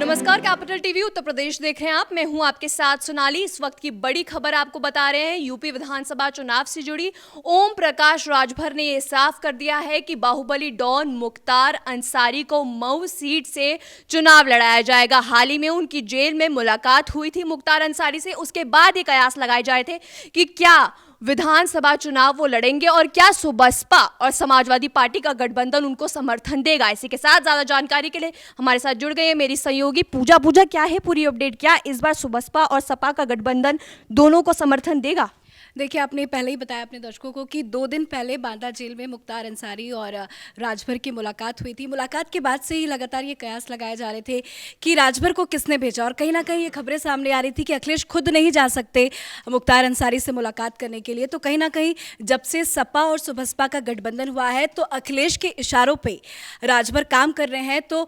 नमस्कार, capital TV Uttar Pradesh देख रहे हैं आप। मैं हूं आपके साथ सोनाली। इस वक्त की बड़ी खबर आपको बता रहे हैं। यूपी विधानसभा चुनाव से जुड़ी ओम प्रकाश राजभर ने यह साफ कर दिया है कि बाहुबली डॉन मुख्तार अंसारी को मऊ सीट से चुनाव लड़ाया जाएगा। हाल ही में उनकी जेल में मुलाकात हुई थी मुख्तार अंसारी से। उसके बाद ये कयास लगाए जाए थे कि क्या विधानसभा चुनाव वो लड़ेंगे और क्या सुबसपा और समाजवादी पार्टी का गठबंधन उनको समर्थन देगा। इसी के साथ ज्यादा जानकारी के लिए हमारे साथ जुड़ गए हैं मेरी सहयोगी पूजा। पूजा, क्या है पूरी अपडेट? क्या इस बार सुबसपा और सपा का गठबंधन दोनों को समर्थन देगा? देखिए, आपने पहले ही बताया अपने दर्शकों को कि 2 दिन पहले बांदा जेल में मुख्तार अंसारी और राजभर की मुलाकात हुई थी। मुलाकात के बाद से ही लगातार ये कयास लगाए जा रहे थे कि राजभर को किसने भेजा, और कहीं ना कहीं ये खबरें सामने आ रही थी कि अखिलेश खुद नहीं जा सकते मुख्तार अंसारी से मुलाकात करने के लिए। तो कहीं ना कहीं जब से सपा और सुबसपा का गठबंधन हुआ है तो अखिलेश के इशारों पर राजभर काम कर रहे हैं। तो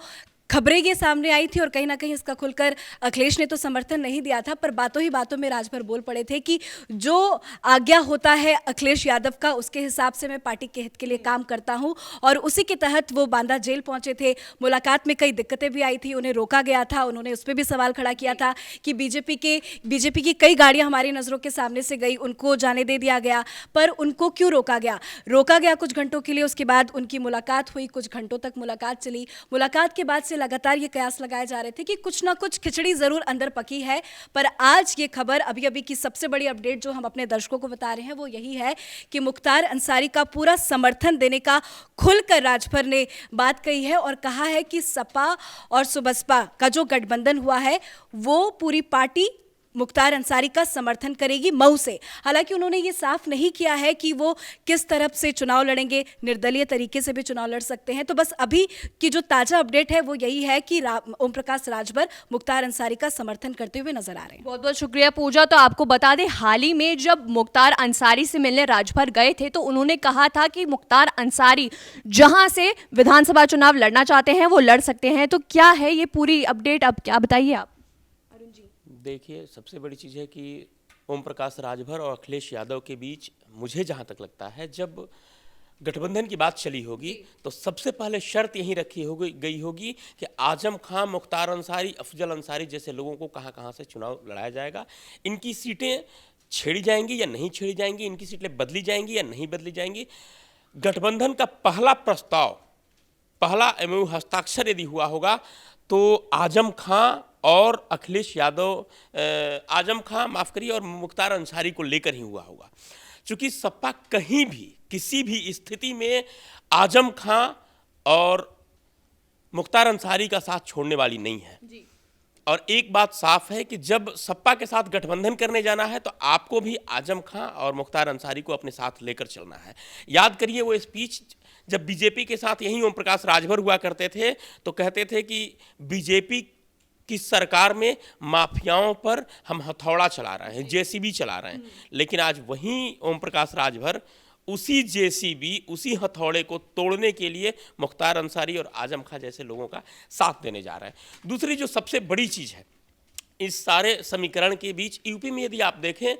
खबरें ये सामने आई थी और कहीं ना कहीं इसका खुलकर अखिलेश ने तो समर्थन नहीं दिया था, पर बातों ही बातों में राजभर बोल पड़े थे कि जो आज्ञा होता है अखिलेश यादव का, उसके हिसाब से मैं पार्टी के हित के लिए काम करता हूं। और उसी के तहत वो बांदा जेल पहुंचे थे। मुलाकात में कई दिक्कतें भी आई थी, उन्हें रोका गया था। उन्होंने उस पर भी सवाल खड़ा किया था कि बीजेपी की कई गाड़ियां हमारी नज़रों के सामने से गई, उनको जाने दे दिया गया, पर उनको क्यों रोका गया कुछ घंटों के लिए। उसके बाद उनकी मुलाकात हुई, कुछ घंटों तक मुलाकात चली। मुलाकात के बाद से लगातार ये कयास लगाए जा रहे थे कि कुछ ना कुछ खिचड़ी जरूर अंदर पकी है। पर आज ये खबर, अभी अभी की सबसे बड़ी अपडेट जो हम अपने दर्शकों को बता रहे हैं वो यही है कि मुख्तार अंसारी का पूरा समर्थन देने का खुलकर राजभर ने बात कही है और कहा है कि सपा और सुबसपा का जो गठबंधन हुआ है वो पूरी पार्टी मुख्तार अंसारी का समर्थन करेगी मऊ से। हालांकि उन्होंने ये साफ नहीं किया है कि वो किस तरफ से चुनाव लड़ेंगे, निर्दलीय तरीके से भी चुनाव लड़ सकते हैं। तो बस अभी की जो ताजा अपडेट है वो यही है कि ओम प्रकाश राजभर मुख्तार अंसारी का समर्थन करते हुए नजर आ रहे हैं। बहुत बहुत शुक्रिया पूजा। तो आपको बता दें, हाल ही में जब मुख्तार अंसारी से मिलने राजभर गए थे तो उन्होंने कहा था कि मुख्तार अंसारी जहां से विधानसभा चुनाव लड़ना चाहते हैं वो लड़ सकते हैं। तो क्या है ये पूरी अपडेट, अब क्या बताइए आप? देखिए, सबसे बड़ी चीज़ है कि ओम प्रकाश राजभर और अखिलेश यादव के बीच, मुझे जहाँ तक लगता है, जब गठबंधन की बात चली होगी तो सबसे पहले शर्त यही रखी गई होगी कि आजम खां, मुख्तार अंसारी, अफजल अंसारी जैसे लोगों को कहाँ कहाँ से चुनाव लड़ाया जाएगा, इनकी सीटें छेड़ी जाएंगी या नहीं छेड़ी जाएंगी, इनकी सीटें बदली जाएंगी या नहीं बदली जाएंगी। गठबंधन का पहला प्रस्ताव, पहला एमओयू हस्ताक्षर यदि हुआ होगा तो आजम खां और अखिलेश यादव, आजम खां माफ़ करिए, और मुख्तार अंसारी को लेकर ही हुआ होगा। चूँकि सपा कहीं भी किसी भी स्थिति में आजम खां और मुख्तार अंसारी का साथ छोड़ने वाली नहीं है जी। और एक बात साफ है कि जब सपा के साथ गठबंधन करने जाना है तो आपको भी आजम खां और मुख्तार अंसारी को अपने साथ लेकर चलना है। याद करिए वो स्पीच जब बीजेपी के साथ यही ओम प्रकाश राजभर हुआ करते थे तो कहते थे कि बीजेपी की सरकार में माफियाओं पर हम हथौड़ा चला रहे हैं, जेसीबी चला रहे हैं। लेकिन आज वहीं ओम प्रकाश राजभर उसी जेसीबी, उसी हथौड़े को तोड़ने के लिए मुख्तार अंसारी और आजम खां जैसे लोगों का साथ देने जा रहे हैं। दूसरी जो सबसे बड़ी चीज़ है इस सारे समीकरण के बीच, यूपी में यदि आप देखें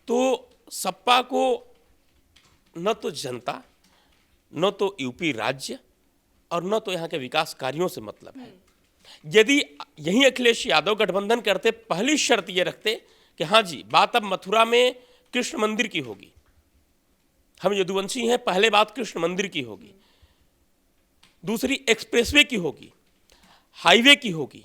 तो सपा को न तो जनता, न तो यूपी राज्य और न तो यहाँ के विकास कार्यों से मतलब है। यदि यही अखिलेश यादव गठबंधन करते, पहली शर्त ये रखते कि हाँ जी, बात अब मथुरा में कृष्ण मंदिर की होगी, हम यदुवंशी हैं, पहले बात कृष्ण मंदिर की होगी, दूसरी एक्सप्रेसवे की होगी, हाईवे की होगी,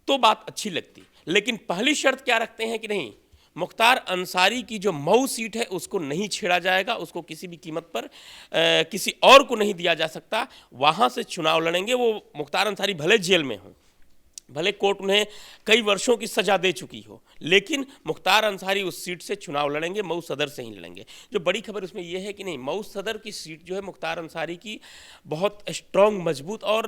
तो बात अच्छी लगती। लेकिन पहली शर्त क्या रखते हैं कि नहीं, मुख्तार अंसारी की जो मऊ सीट है उसको नहीं छेड़ा जाएगा, उसको किसी भी कीमत पर किसी और को नहीं दिया जा सकता, वहाँ से चुनाव लड़ेंगे। वो मुख्तार अंसारी भले जेल में हों, भले कोर्ट उन्हें कई वर्षों की सजा दे चुकी हो, लेकिन मुख्तार अंसारी उस सीट से चुनाव लड़ेंगे, मऊ सदर से ही लड़ेंगे। जो बड़ी खबर उसमें यह है कि नहीं, मऊ सदर की सीट जो है मुख्तार अंसारी की बहुत स्ट्रॉन्ग, मजबूत और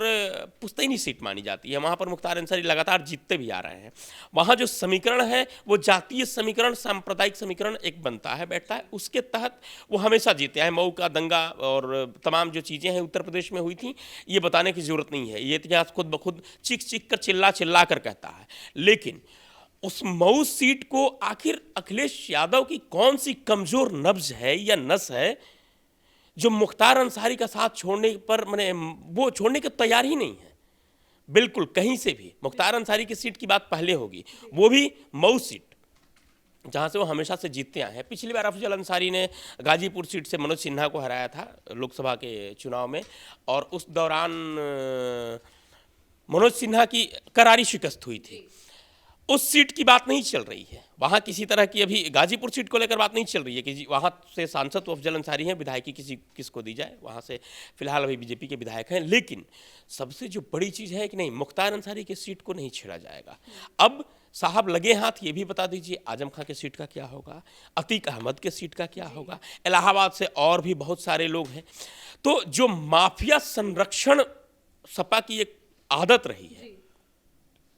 पुश्तैनी सीट मानी जाती है। वहाँ पर मुख्तार अंसारी लगातार जीतते भी आ रहे हैं। वहाँ जो समीकरण है वो जातीय समीकरण, सांप्रदायिक समीकरण एक बनता है, बैठता है, उसके तहत वो हमेशा जीते हैं। मऊ का दंगा और तमाम जो चीज़ें हैं उत्तर प्रदेश में हुई थी, ये बताने की जरूरत नहीं है, ये इतिहास खुद ब खुद चीख चीख कर, चिल्ला कर कहता है। लेकिन उस मऊ सीट को आखिर अखिलेश यादव की कौन सी कमजोर नब्ज है या नस है जो मुख्तार अंसारी का साथ छोड़ने पर वो छोड़ने के तैयार ही नहीं है। बिल्कुल कहीं से भी। मुख्तार अंसारी की सीट की बात पहले होगी, वो भी मऊ सीट जहाँ से वो हमेशा से जीतते आए हैं। पिछली बार अफजल अंसारी ने गाजीपुर सीट से मनोज सिन्हा को हराया था लोकसभा के चुनाव में, और उस दौरान मनोज सिन्हा की करारी शिकस्त हुई थी। उस सीट की बात नहीं चल रही है वहाँ, किसी तरह की अभी गाजीपुर सीट को लेकर बात नहीं चल रही है कि वहाँ से सांसद तो अफजल अंसारी हैं, विधायकी किसको दी जाए, वहाँ से फिलहाल अभी बीजेपी के विधायक हैं। लेकिन सबसे जो बड़ी चीज़ है कि नहीं, मुख्तार अंसारी की सीट को नहीं छेड़ा जाएगा। अब साहब लगे हाथ ये भी बता दीजिए आजम खां के सीट का क्या होगा, अतीक अहमद के सीट का क्या होगा, इलाहाबाद से और भी बहुत सारे लोग हैं। तो जो माफिया संरक्षण सपा की एक आदत रही है,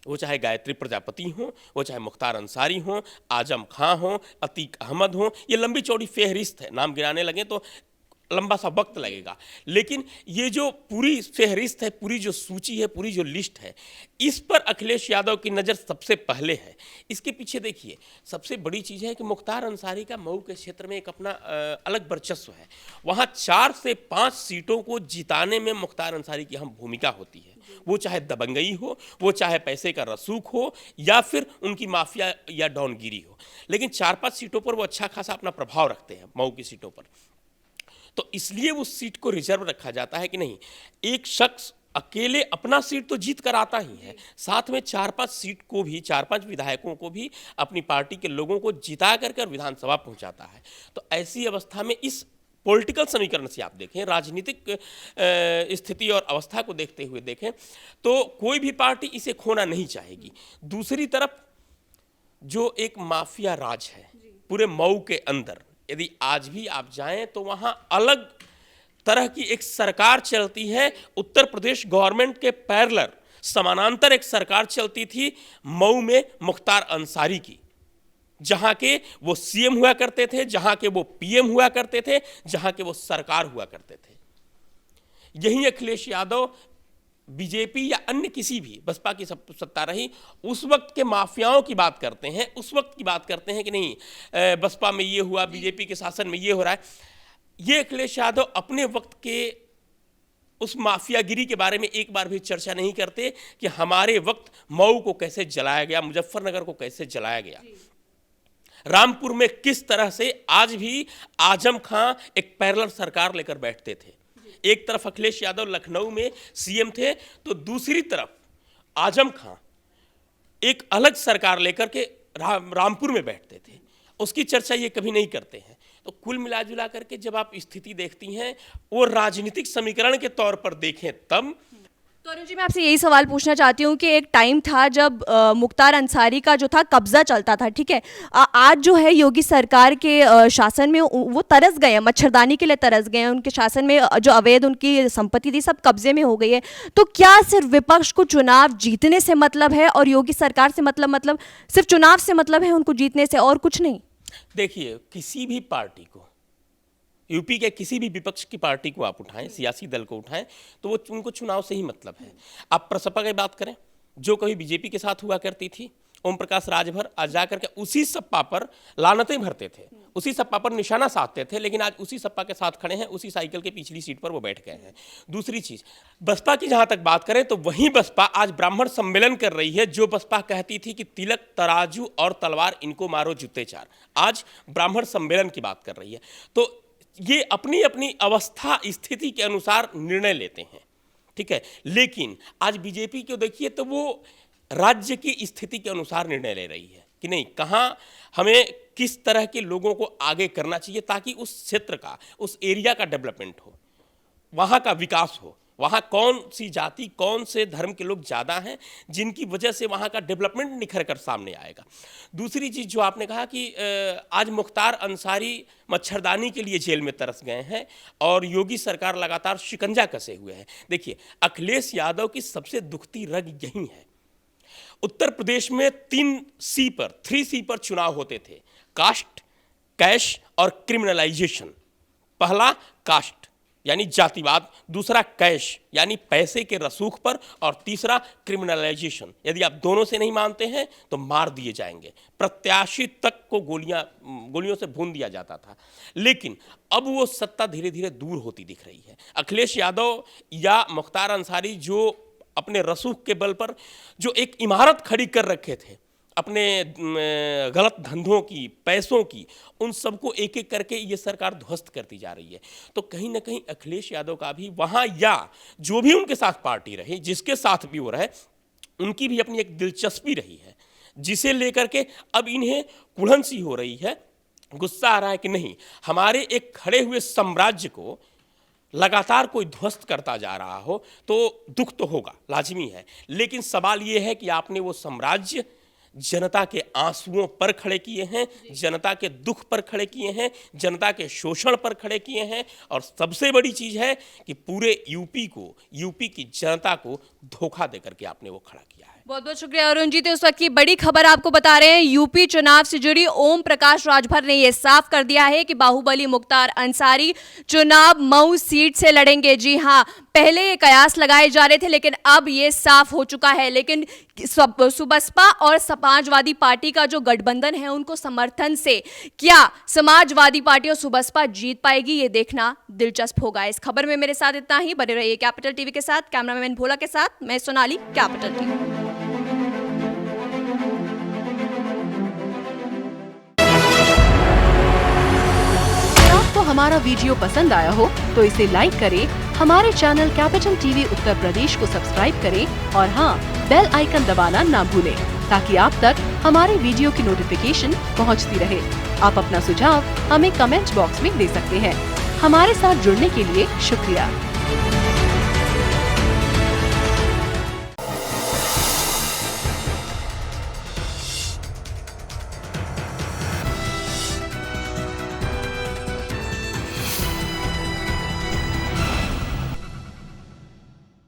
वो चाहे गायत्री प्रजापति हो, वो चाहे मुख्तार अंसारी हो, आजम खां हो, अतीक अहमद हो, ये लंबी चौड़ी फेहरिस्त है, नाम गिनाने लगे तो लंबा सा वक्त लगेगा। लेकिन ये जो पूरी फेहरिस्त है, पूरी जो सूची है, पूरी जो लिस्ट है, इस पर अखिलेश यादव की नज़र सबसे पहले है। इसके पीछे देखिए सबसे बड़ी चीज़ है कि मुख्तार अंसारी का मऊ के क्षेत्र में एक अपना अलग वर्चस्व है। वहाँ 4 से 5 सीटों को जिताने में मुख्तार अंसारी की अहम भूमिका होती है। वो चाहे दबंगई हो, वो चाहे पैसे का रसूख हो, या फिर उनकी माफिया या डॉनगिरी हो, लेकिन 4-5 सीटों पर वो अच्छा खासा अपना प्रभाव रखते हैं मऊ की सीटों पर। तो इसलिए उस सीट को रिजर्व रखा जाता है कि नहीं, एक शख्स अकेले अपना सीट तो जीत कर आता ही है, साथ में 4-5 सीट को भी, 4-5 विधायकों को भी अपनी पार्टी के लोगों को जिता कर विधानसभा पहुंचाता है। तो ऐसी अवस्था में इस पॉलिटिकल समीकरण से आप देखें, राजनीतिक स्थिति और अवस्था को देखते हुए देखें, तो कोई भी पार्टी इसे खोना नहीं चाहेगी। दूसरी तरफ जो एक माफिया राज है पूरे मऊ के अंदर, यदि आज भी आप जाएं तो वहां अलग तरह की एक सरकार चलती है। उत्तर प्रदेश गवर्नमेंट के पैरेलल समानांतर एक सरकार चलती थी मऊ में मुख्तार अंसारी की, जहां के वो सीएम हुआ करते थे, जहां के वो पीएम हुआ करते थे, जहां के वो सरकार हुआ करते थे। यही अखिलेश यादव बीजेपी या अन्य किसी भी बसपा की सत्ता रही, उस वक्त के माफियाओं की बात करते हैं, उस वक्त की बात करते हैं कि नहीं बसपा में ये हुआ, बीजेपी के शासन में ये हो रहा है। ये अखिलेश यादव अपने वक्त के उस माफियागिरी के बारे में एक बार भी चर्चा नहीं करते कि हमारे वक्त मऊ को कैसे जलाया गया, मुजफ्फरनगर को कैसे जलाया गया, रामपुर में किस तरह से आज भी आजम खां एक पैरेलल सरकार लेकर बैठते थे। एक तरफ अखिलेश यादव लखनऊ में सीएम थे, तो दूसरी तरफ आजम खां एक अलग सरकार लेकर के रामपुर में बैठते थे। उसकी चर्चा ये कभी नहीं करते हैं। तो कुल मिला जुला करके जब आप स्थिति देखती हैं, वो राजनीतिक समीकरण के तौर पर देखें तब। तो अरुण जी, मैं आपसे यही सवाल पूछना चाहती हूँ कि एक टाइम था जब मुख्तार अंसारी का जो था कब्जा चलता था, ठीक है। आज जो है योगी सरकार के शासन में वो तरस गए हैं, मच्छरदानी के लिए तरस गए हैं। उनके शासन में जो अवैध उनकी संपत्ति थी सब कब्जे में हो गई है। तो क्या सिर्फ विपक्ष को चुनाव जीतने से मतलब है और योगी सरकार से मतलब सिर्फ चुनाव से मतलब है उनको जीतने से, और कुछ नहीं? देखिए, किसी भी पार्टी को, यूपी के किसी भी विपक्ष की पार्टी को आप उठाएं, सियासी दल को उठाएं, तो वो उनको चुनाव से ही मतलब है। आप प्रसपा की बात करें, जो कभी बीजेपी के साथ हुआ करती थी, ओम प्रकाश राजभर आज जा करके उसी सपा पर लानतें भरते थे, उसी सपा पर निशाना साधते थे, लेकिन आज उसी सपा के साथ खड़े हैं, उसी साइकिल के पिछली सीट पर वो बैठ गए हैं। दूसरी चीज, बसपा की जहां तक बात करें तो वही बसपा आज ब्राह्मण सम्मेलन कर रही है। जो बसपा कहती थी कि तिलक, तराजू और तलवार इनको मारो जूते चार, आज ब्राह्मण सम्मेलन की बात कर रही है। तो ये अपनी अपनी अवस्था स्थिति के अनुसार निर्णय लेते हैं, ठीक है। लेकिन आज बीजेपी को देखिए तो वो राज्य की स्थिति के अनुसार निर्णय ले रही है कि नहीं, कहाँ हमें किस तरह के लोगों को आगे करना चाहिए ताकि उस क्षेत्र का, उस एरिया का डेवलपमेंट हो, वहाँ का विकास हो, वहाँ कौन सी जाति, कौन से धर्म के लोग ज़्यादा हैं जिनकी वजह से वहाँ का डेवलपमेंट निखर कर सामने आएगा। दूसरी चीज़ जो आपने कहा कि आज मुख्तार अंसारी मच्छरदानी के लिए जेल में तरस गए हैं और योगी सरकार लगातार शिकंजा कसे हुए हैं। देखिए, अखिलेश यादव की सबसे दुखती रग यही है। उत्तर प्रदेश में 3C पर चुनाव होते थे, कास्ट, कैश और क्रिमिनलाइजेशन। पहला कास्ट यानी जातिवाद, दूसरा कैश यानी पैसे के रसूख पर, और तीसरा क्रिमिनलाइजेशन, यदि आप दोनों से नहीं मानते हैं तो मार दिए जाएंगे। प्रत्याशी तक को गोलियों से भून दिया जाता था। लेकिन अब वो सत्ता धीरे धीरे दूर होती दिख रही है। अखिलेश यादव या मुख्तार अंसारी जो अपने रसूख के बल पर जो एक इमारत खड़ी कर रखे थे अपने गलत धंधों की, पैसों की, उन सबको एक एक करके ये सरकार ध्वस्त करती जा रही है। तो कहीं ना कहीं अखिलेश यादव का भी वहाँ, या जो भी उनके साथ पार्टी रही, जिसके साथ भी वो रहे, उनकी भी अपनी एक दिलचस्पी रही है, जिसे लेकर के अब इन्हें कुढ़न सी हो रही है, गुस्सा आ रहा है कि नहीं, हमारे एक खड़े हुए साम्राज्य को लगातार कोई ध्वस्त करता जा रहा हो तो दुख तो होगा, लाजमी है। लेकिन सवाल ये है कि आपने वो साम्राज्य जनता के आंसुओं पर खड़े किए हैं, जनता के दुख पर खड़े किए हैं, जनता के शोषण पर खड़े किए हैं, और सबसे बड़ी चीज है कि पूरे यूपी की जनता को धोखा देकर के आपने वो खड़ा किया है। बहुत बहुत शुक्रिया अरुण जी। तो इस वक्त की बड़ी खबर आपको बता रहे हैं, यूपी चुनाव से जुड़ी ओम प्रकाश राजभर ने यह साफ कर दिया है कि बाहुबली मुख्तार अंसारी चुनाव मऊ सीट से लड़ेंगे। जी हां, पहले ये कयास लगाए जा रहे थे, लेकिन अब ये साफ हो चुका है। लेकिन सुबसपा और समाजवादी पार्टी का जो गठबंधन है, उनको समर्थन से क्या समाजवादी पार्टी और सुबसपा जीत पाएगी, ये देखना दिलचस्प होगा। इस खबर में मेरे साथ इतना ही। बने रहिए कैपिटल टीवी के साथ। कैमरामैन भोला के साथ मैं सोनाली, कैपिटल टीवी। आपको हमारा वीडियो पसंद आया हो तो इसे लाइक करें, हमारे channel capital TV Uttar Pradesh को सब्सक्राइब करें और हाँ, बेल आइकन दबाना ना भूलें ताकि आप तक हमारे वीडियो की नोटिफिकेशन पहुंचती रहे। आप अपना सुझाव हमें कमेंट बॉक्स में दे सकते हैं। हमारे साथ जुड़ने के लिए शुक्रिया।